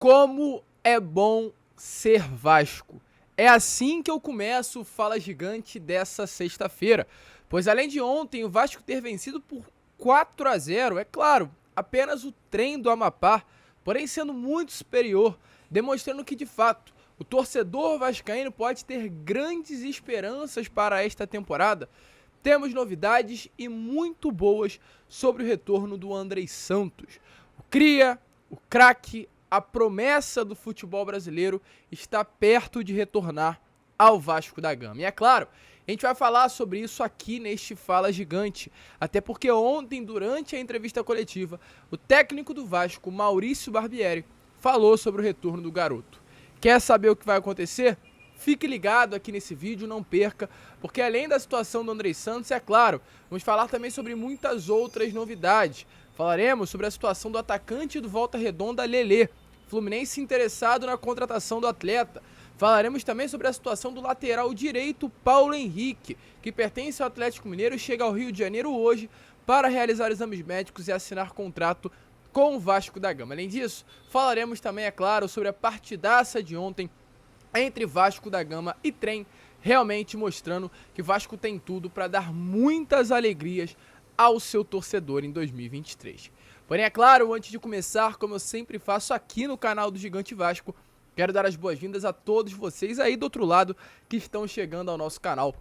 Como é bom ser Vasco. É assim que eu começo o Fala Gigante dessa sexta-feira, pois além de ontem o Vasco ter vencido por 4-0, é claro, apenas o trem do Amapá, porém sendo muito superior, demonstrando que de fato o torcedor vascaíno pode ter grandes esperanças para esta temporada. Temos novidades e muito boas sobre o retorno do Andrei Santos. O cria, o craque, a promessa do futebol brasileiro está perto de retornar ao Vasco da Gama. E é claro, a gente vai falar sobre isso aqui neste Fala Gigante, até porque ontem, durante a entrevista coletiva, o técnico do Vasco, Maurício Barbieri, falou sobre o retorno do garoto. Quer saber o que vai acontecer? Fique ligado aqui nesse vídeo, não perca, porque além da situação do Andrei Santos, é claro, vamos falar também sobre muitas outras novidades. Falaremos sobre a situação do atacante do Volta Redonda, Lelê, Fluminense interessado na contratação do atleta. Falaremos também sobre a situação do lateral direito, Paulo Henrique, que pertence ao Atlético Mineiro e chega ao Rio de Janeiro hoje para realizar exames médicos e assinar contrato com o Vasco da Gama. Além disso, falaremos também, é claro, sobre a partidaça de ontem entre Vasco da Gama e Trem, realmente mostrando que Vasco tem tudo para dar muitas alegrias ao seu torcedor em 2023. Porém, é claro, antes de começar, como eu sempre faço aqui no canal do Gigante Vasco, quero dar as boas-vindas a todos vocês aí do outro lado que estão chegando ao nosso canal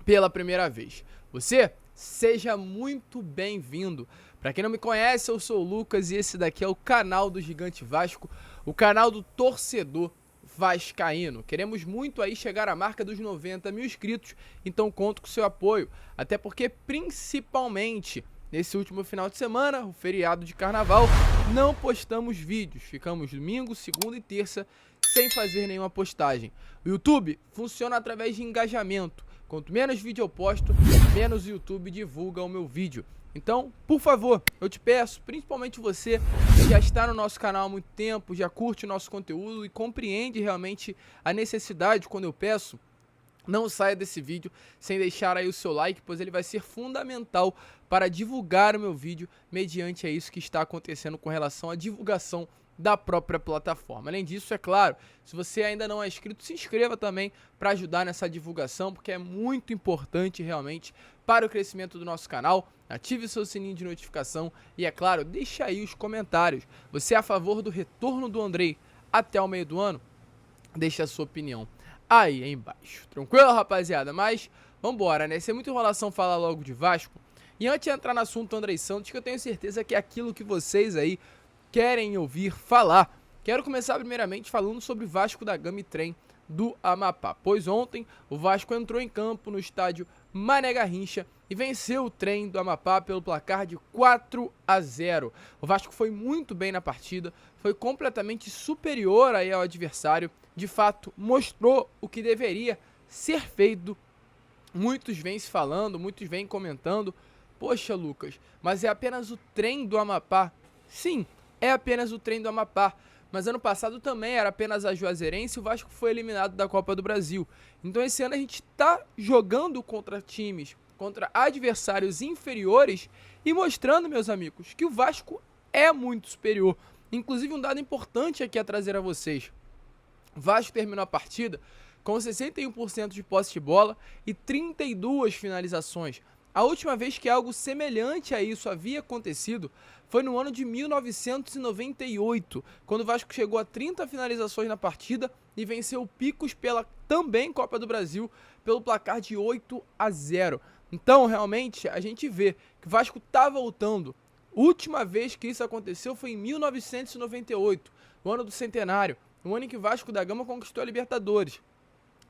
pela primeira vez. Você, seja muito bem-vindo. Para quem não me conhece, eu sou o Lucas e esse daqui é o canal do Gigante Vasco, o canal do torcedor vascaíno. Queremos muito aí chegar à marca dos 90 mil inscritos, então conto com o seu apoio, até porque principalmente nesse último final de semana, o feriado de carnaval, não postamos vídeos, ficamos domingo, segunda e terça sem fazer nenhuma postagem. O YouTube funciona através de engajamento, quanto menos vídeo eu posto, menos o YouTube divulga o meu vídeo. Então, por favor, eu te peço, principalmente você que já está no nosso canal há muito tempo, já curte o nosso conteúdo e compreende realmente a necessidade quando eu peço, não saia desse vídeo sem deixar aí o seu like, pois ele vai ser fundamental para divulgar o meu vídeo mediante isso que está acontecendo com relação à divulgação da própria plataforma. Além disso, é claro, se você ainda não é inscrito, se inscreva também para ajudar nessa divulgação, porque é muito importante realmente para o crescimento do nosso canal. Ative o seu sininho de notificação e, é claro, deixa aí os comentários. Você é a favor do retorno do Andrei até o meio do ano? Deixa a sua opinião aí embaixo. Tranquilo, rapaziada? Mas vambora, né? Sem muita enrolação, falar logo de Vasco. E antes de entrar no assunto Andrei Santos, que eu tenho certeza que é aquilo que vocês aí querem ouvir falar. Quero começar primeiramente falando sobre Vasco da Gama e Trem do Amapá. Pois ontem o Vasco entrou em campo no estádio Mané Garrincha e venceu o Trem do Amapá pelo placar de 4-0. O Vasco foi muito bem na partida, foi completamente superior aí ao adversário, de fato mostrou o que deveria ser feito. Muitos vêm se falando, muitos vêm comentando, poxa Lucas, mas é apenas o Trem do Amapá? Sim, é apenas o Trem do Amapá, mas ano passado também era apenas a Juazeirense e o Vasco foi eliminado da Copa do Brasil. Então esse ano a gente está jogando contra times, contra adversários inferiores e mostrando, meus amigos, que o Vasco é muito superior. Inclusive um dado importante aqui a trazer a vocês. O Vasco terminou a partida com 61% de posse de bola e 32 finalizações. A última vez que algo semelhante a isso havia acontecido foi no ano de 1998, quando o Vasco chegou a 30 finalizações na partida e venceu o Picos pela também Copa do Brasil pelo placar de 8-0. Então, realmente, a gente vê que o Vasco está voltando. A última vez que isso aconteceu foi em 1998, o ano do centenário, o ano em que o Vasco da Gama conquistou a Libertadores.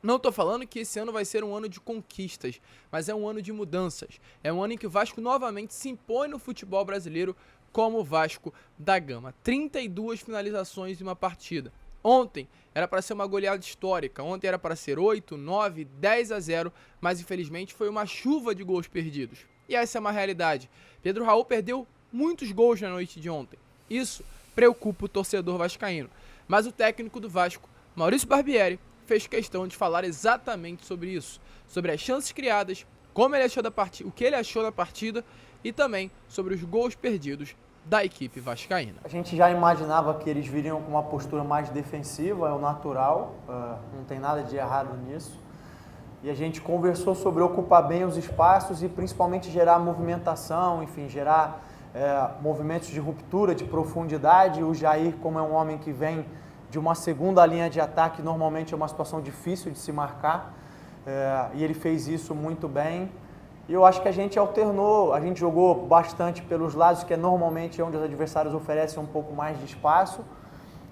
Não tô falando que esse ano vai ser um ano de conquistas, mas é um ano de mudanças. É um ano em que o Vasco novamente se impõe no futebol brasileiro como o Vasco da Gama. 32 finalizações em uma partida. Ontem era para ser uma goleada histórica, ontem era para ser 8, 9, 10-0, mas infelizmente foi uma chuva de gols perdidos. E essa é uma realidade. Pedro Raul perdeu muitos gols na noite de ontem. Isso preocupa o torcedor vascaíno. Mas o técnico do Vasco, Maurício Barbieri, fez questão de falar exatamente sobre isso, sobre as chances criadas, como ele achou da partida, o que ele achou da partida e também sobre os gols perdidos da equipe vascaína. A gente já imaginava que eles viriam com uma postura mais defensiva, é o natural, não tem nada de errado nisso. E a gente conversou sobre ocupar bem os espaços e principalmente gerar movimentação, enfim, gerar movimentos de ruptura, de profundidade. O Jair, como é um homem que vem de uma segunda linha de ataque, normalmente é uma situação difícil de se marcar, e ele fez isso muito bem. E eu acho que a gente alternou, a gente jogou bastante pelos lados, que é normalmente onde os adversários oferecem um pouco mais de espaço,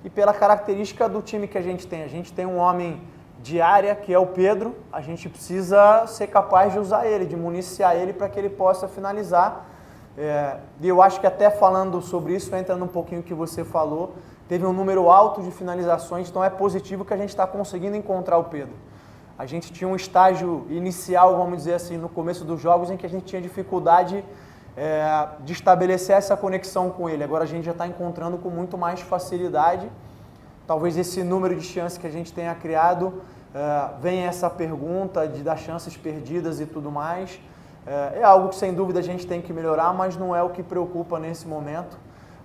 e pela característica do time que a gente tem um homem de área, que é o Pedro, a gente precisa ser capaz de usar ele, de municiar ele para que ele possa finalizar. E eu acho que até falando sobre isso, entrando um pouquinho no que você falou, teve um número alto de finalizações, então é positivo que a gente está conseguindo encontrar o Pedro. A gente tinha um estágio inicial, vamos dizer assim, no começo dos jogos, em que a gente tinha dificuldade de estabelecer essa conexão com ele. Agora a gente já está encontrando com muito mais facilidade. Talvez esse número de chances que a gente tenha criado venha essa pergunta de dar chances perdidas e tudo mais. É algo que sem dúvida a gente tem que melhorar, mas não é o que preocupa nesse momento.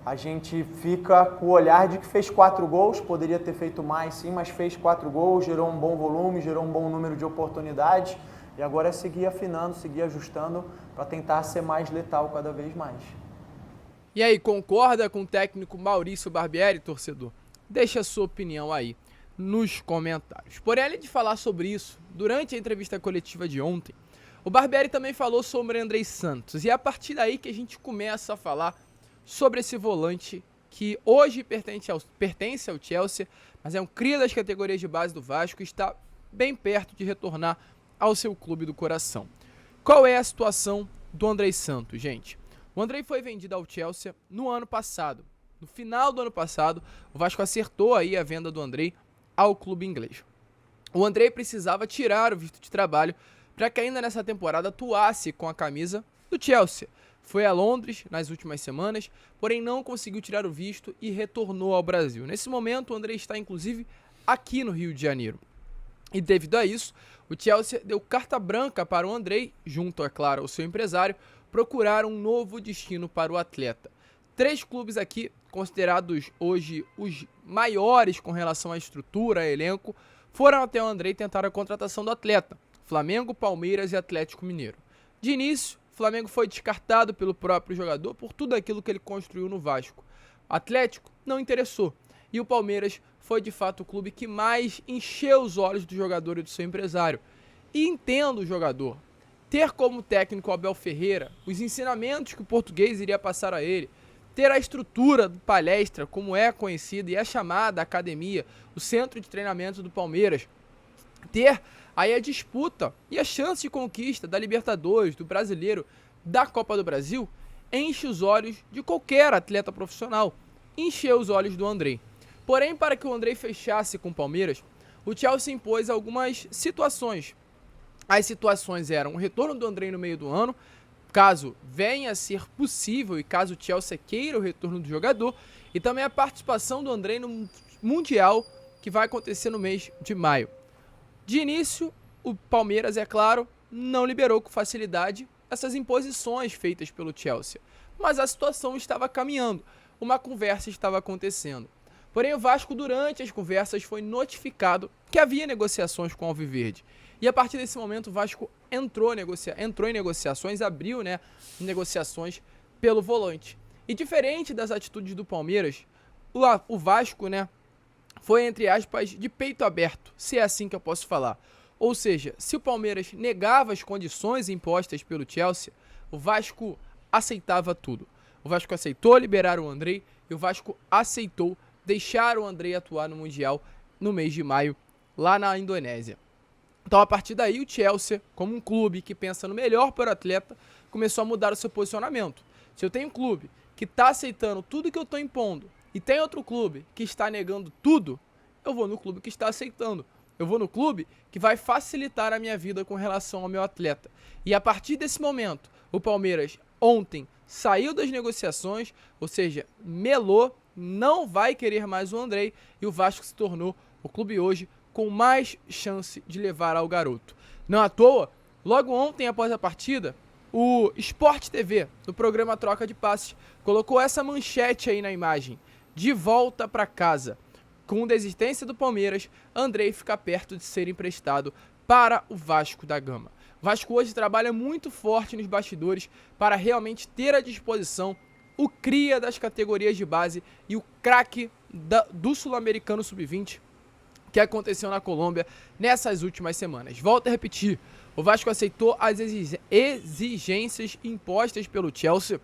A gente fica com o olhar de que fez 4 gols, poderia ter feito mais sim, mas fez 4 gols, gerou um bom volume, gerou um bom número de oportunidades. E agora é seguir afinando, seguir ajustando para tentar ser mais letal cada vez mais. E aí, concorda com o técnico Maurício Barbieri, torcedor? Deixa a sua opinião aí nos comentários. Porém, além de falar sobre isso, durante a entrevista coletiva de ontem, o Barbieri também falou sobre Andrei Santos. E é a partir daí que a gente começa a falar sobre esse volante que hoje pertence ao Chelsea, mas é um cria das categorias de base do Vasco e está bem perto de retornar ao seu clube do coração. Qual é a situação do Andrei Santos, gente? O Andrei foi vendido ao Chelsea no ano passado. No final do ano passado, o Vasco acertou aí a venda do Andrei ao clube inglês. O Andrei precisava tirar o visto de trabalho para que ainda nessa temporada atuasse com a camisa do Chelsea. Foi a Londres nas últimas semanas, porém não conseguiu tirar o visto e retornou ao Brasil. Nesse momento, o Andrei está inclusive aqui no Rio de Janeiro. E devido a isso, o Chelsea deu carta branca para o Andrei, junto, é claro, ao seu empresário, procurar um novo destino para o atleta. 3 clubes aqui, considerados hoje os maiores com relação à estrutura, a elenco, foram até o Andrei tentar a contratação do atleta: Flamengo, Palmeiras e Atlético Mineiro. De início, o Flamengo foi descartado pelo próprio jogador por tudo aquilo que ele construiu no Vasco. O Atlético não interessou. E o Palmeiras foi de fato o clube que mais encheu os olhos do jogador e do seu empresário. E entendo o jogador. Ter como técnico o Abel Ferreira, os ensinamentos que o português iria passar a ele, ter a estrutura do Palestra, como é conhecida e é chamada a academia, o centro de treinamento do Palmeiras, ter aí a disputa e a chance de conquista da Libertadores, do Brasileiro, da Copa do Brasil, enche os olhos de qualquer atleta profissional. Encheu os olhos do Andrei. Porém, para que o Andrei fechasse com o Palmeiras, o Chelsea impôs algumas situações. As situações eram o retorno do Andrei no meio do ano, caso venha a ser possível e caso o Chelsea queira o retorno do jogador, e também a participação do Andrei no Mundial, que vai acontecer no mês de maio. De início, o Palmeiras, é claro, não liberou com facilidade essas imposições feitas pelo Chelsea, mas a situação estava caminhando, uma conversa estava acontecendo. Porém, o Vasco, durante as conversas, foi notificado que havia negociações com o Alviverde. E a partir desse momento, o Vasco entrou em negociações, abriu negociações pelo volante. E diferente das atitudes do Palmeiras, o Vasco foi, entre aspas, de peito aberto, se é assim que eu posso falar. Ou seja, se o Palmeiras negava as condições impostas pelo Chelsea, o Vasco aceitava tudo. O Vasco aceitou liberar o Andrei e o Vasco aceitou deixar o Andrei atuar no Mundial no mês de maio, lá na Indonésia. Então, a partir daí, o Chelsea, como um clube que pensa no melhor para o atleta, começou a mudar o seu posicionamento. Se eu tenho um clube que está aceitando tudo que eu estou impondo e tem outro clube que está negando tudo, eu vou no clube que está aceitando. Eu vou no clube que vai facilitar a minha vida com relação ao meu atleta. E a partir desse momento, o Palmeiras ontem saiu das negociações, ou seja, melou, não vai querer mais o Andrei, e o Vasco se tornou o clube hoje com mais chance de levar ao garoto. Não à toa, logo ontem após a partida, O Sport TV, no programa Troca de Passes, colocou essa manchete aí na imagem. De volta para casa. Com desistência do Palmeiras, Andrei fica perto de ser emprestado para o Vasco da Gama. O Vasco hoje trabalha muito forte nos bastidores para realmente ter à disposição o cria das categorias de base e o craque do Sul-Americano Sub-20 que aconteceu na Colômbia nessas últimas semanas. Volto a repetir, o Vasco aceitou as exigências impostas pelo Chelsea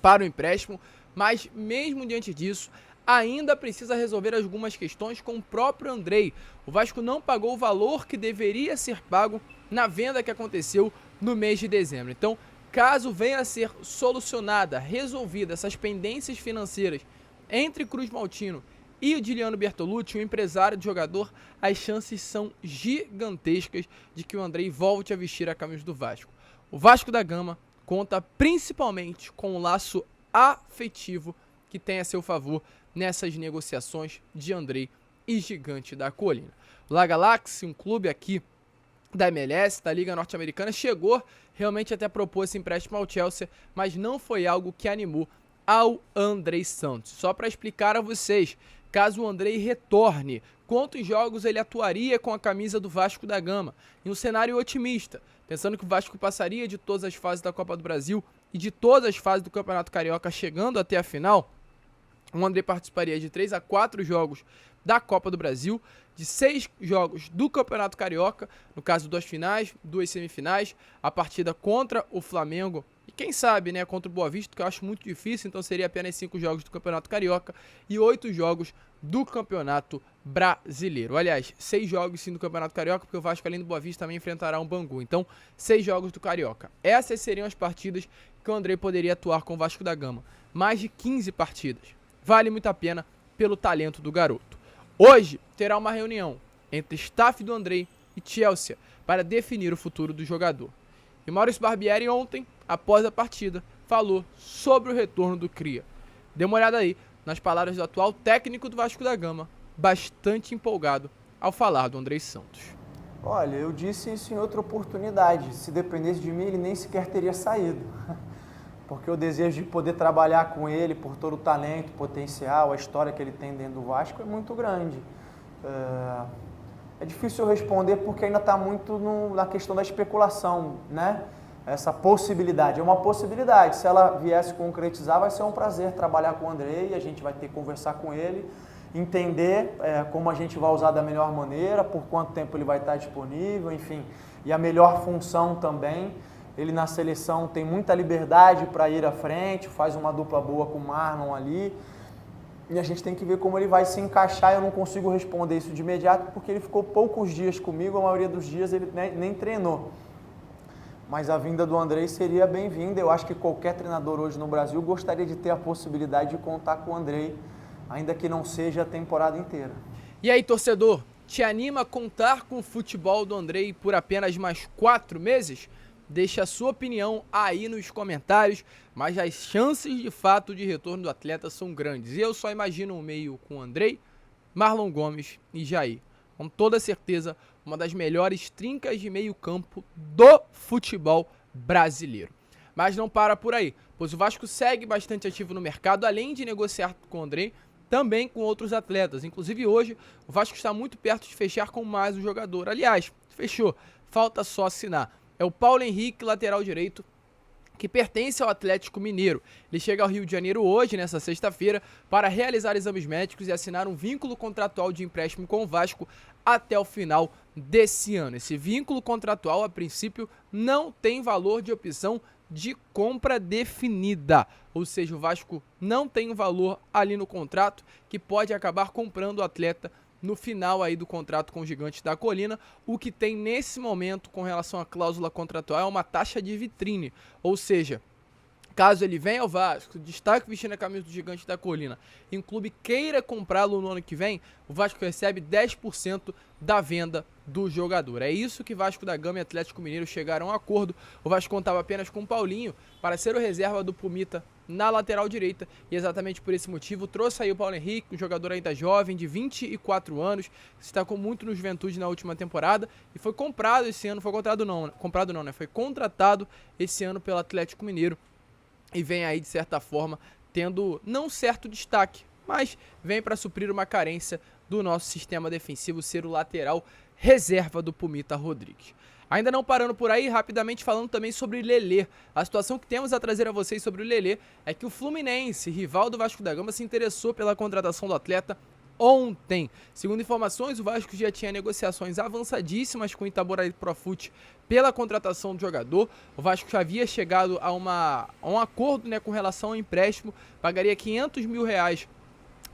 para o empréstimo, mas mesmo diante disso, ainda precisa resolver algumas questões com o próprio Andrei. O Vasco não pagou o valor que deveria ser pago na venda que aconteceu no mês de dezembro. Então, caso venha a ser solucionada, resolvida essas pendências financeiras entre Cruz Maltino e o Diliano Bertolucci, o empresário do jogador, as chances são gigantescas de que o Andrei volte a vestir a camisa do Vasco. O Vasco da Gama conta principalmente com um laço afetivo que tem a seu favor nessas negociações de Andrei e Gigante da Colina. O La Galaxy, um clube aqui da MLS, da Liga Norte-Americana, chegou realmente até propor esse empréstimo ao Chelsea, mas não foi algo que animou ao Andrei Santos. Só para explicar a vocês, caso o Andrei retorne, quantos jogos ele atuaria com a camisa do Vasco da Gama? Em um cenário otimista, pensando que o Vasco passaria de todas as fases da Copa do Brasil e de todas as fases do Campeonato Carioca, chegando até a final, o Andrei participaria de 3 a 4 jogos da Copa do Brasil, de 6 jogos do Campeonato Carioca, no caso 2 finais, 2 semifinais, a partida contra o Flamengo e quem sabe, né, contra o Boa Vista, que eu acho muito difícil, então seria apenas 5 jogos do Campeonato Carioca e 8 jogos do Campeonato Brasileiro. Aliás, 6 jogos sim do Campeonato Carioca, porque o Vasco, além do Boa Vista, também enfrentará um Bangu. Então, 6 jogos do Carioca. Essas seriam as partidas que o Andrei poderia atuar com o Vasco da Gama. Mais de 15 partidas. Vale muito a pena pelo talento do garoto. Hoje terá uma reunião entre staff do Andrei e Chelsea para definir o futuro do jogador. E Maurício Barbieri ontem, após a partida, falou sobre o retorno do cria. Dê uma olhada aí nas palavras do atual técnico do Vasco da Gama, bastante empolgado ao falar do Andrei Santos. Olha, eu disse isso em outra oportunidade. Se dependesse de mim, ele nem sequer teria saído. Porque o desejo de poder trabalhar com ele por todo o talento, potencial, a história que ele tem dentro do Vasco é muito grande. É difícil eu responder porque ainda está muito na questão da especulação, né? Essa possibilidade, é uma possibilidade. Se ela viesse concretizar, vai ser um prazer trabalhar com o Andrei, a gente vai ter que conversar com ele, entender como a gente vai usar da melhor maneira, por quanto tempo ele vai estar disponível, enfim, e a melhor função também. Ele na seleção tem muita liberdade para ir à frente, faz uma dupla boa com o Marlon ali. E a gente tem que ver como ele vai se encaixar. Eu não consigo responder isso de imediato porque ele ficou poucos dias comigo, a maioria dos dias ele nem treinou. Mas a vinda do Andrei seria bem-vinda. Eu acho que qualquer treinador hoje no Brasil gostaria de ter a possibilidade de contar com o Andrei, ainda que não seja a temporada inteira. E aí, torcedor, te anima a contar com o futebol do Andrei por apenas mais 4 meses? Deixe a sua opinião aí nos comentários, mas as chances de fato de retorno do atleta são grandes. E eu só imagino um meio com Andrei, Marlon Gomes e Jair. Com toda certeza, uma das melhores trincas de meio campo do futebol brasileiro. Mas não para por aí, pois o Vasco segue bastante ativo no mercado, além de negociar com o Andrei, também com outros atletas. Inclusive hoje, o Vasco está muito perto de fechar com mais um jogador. Aliás, fechou, falta só assinar. É o Paulo Henrique, lateral direito, que pertence ao Atlético Mineiro. Ele chega ao Rio de Janeiro hoje, nessa sexta-feira, para realizar exames médicos e assinar um vínculo contratual de empréstimo com o Vasco até o final desse ano. Esse vínculo contratual, a princípio, não tem valor de opção de compra definida. Ou seja, o Vasco não tem um valor ali no contrato que pode acabar comprando o atleta no final aí do contrato com o Gigante da Colina. O que tem nesse momento com relação à cláusula contratual é uma taxa de vitrine, ou seja, caso ele venha ao Vasco, destaque vestindo a camisa do Gigante da Colina, e um clube queira comprá-lo no ano que vem, o Vasco recebe 10% da venda do jogador. É isso que Vasco da Gama e Atlético Mineiro chegaram a um acordo. O Vasco contava apenas com o Paulinho para ser o reserva do Pumita na lateral direita, e exatamente por esse motivo trouxe aí o Paulo Henrique, um jogador ainda jovem, de 24 anos, que se destacou muito no Juventude na última temporada, e foi comprado esse ano, foi contratado esse ano pelo Atlético Mineiro, e vem aí de certa forma tendo não certo destaque, mas vem para suprir uma carência do nosso sistema defensivo, ser o lateral reserva do Pumita Rodrigues. Ainda não parando por aí, rapidamente falando também sobre o Lelê. A situação que temos a trazer a vocês sobre o Lelê é que o Fluminense, rival do Vasco da Gama, se interessou pela contratação do atleta ontem. Segundo informações, o Vasco já tinha negociações avançadíssimas com o Itaboraí Profut pela contratação do jogador. O Vasco já havia chegado a um acordo, né, com relação ao empréstimo, pagaria R$500 mil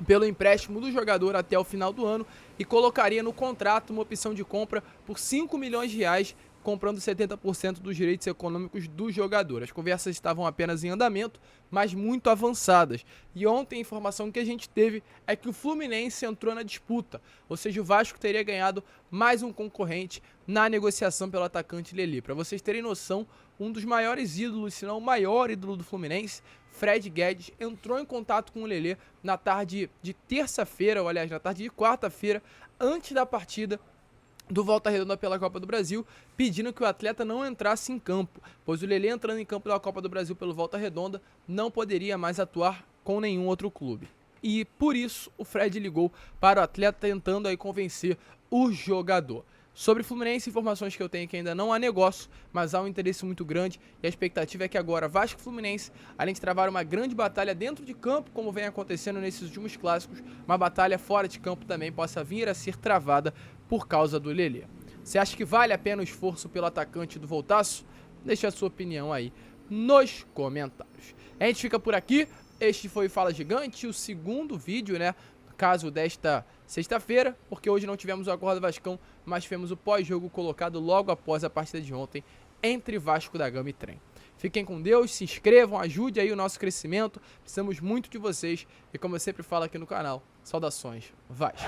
pelo empréstimo do jogador até o final do ano e colocaria no contrato uma opção de compra por R$5 milhões, comprando 70% dos direitos econômicos do jogador. As conversas estavam apenas em andamento, mas muito avançadas. E ontem a informação que a gente teve é que o Fluminense entrou na disputa, ou seja, o Vasco teria ganhado mais um concorrente na negociação pelo atacante Lelê. Para vocês terem noção, um dos maiores ídolos, se não o maior ídolo do Fluminense, Fred Guedes, entrou em contato com o Lelê na tarde de terça-feira, ou aliás, na tarde de quarta-feira, antes da partida do Volta Redonda pela Copa do Brasil, pedindo que o atleta não entrasse em campo, pois o Lelê entrando em campo pela Copa do Brasil pelo Volta Redonda não poderia mais atuar com nenhum outro clube. E por isso o Fred ligou para o atleta tentando aí convencer o jogador. Sobre o Fluminense, informações que eu tenho que ainda não há negócio, mas há um interesse muito grande e a expectativa é que agora Vasco e Fluminense, além de travar uma grande batalha dentro de campo, como vem acontecendo nesses últimos clássicos, uma batalha fora de campo também possa vir a ser travada por causa do Lelê. Você acha que vale a pena o esforço pelo atacante do Voltaço? Deixa a sua opinião aí nos comentários. A gente fica por aqui, este foi o Fala Gigante, o segundo vídeo, né? Caso desta sexta-feira, porque hoje não tivemos o Acorda Vascão, mas tivemos o pós-jogo colocado logo após a partida de ontem entre Vasco da Gama e Trem. Fiquem com Deus, se inscrevam, ajude aí o nosso crescimento, precisamos muito de vocês e como eu sempre falo aqui no canal, saudações Vasco!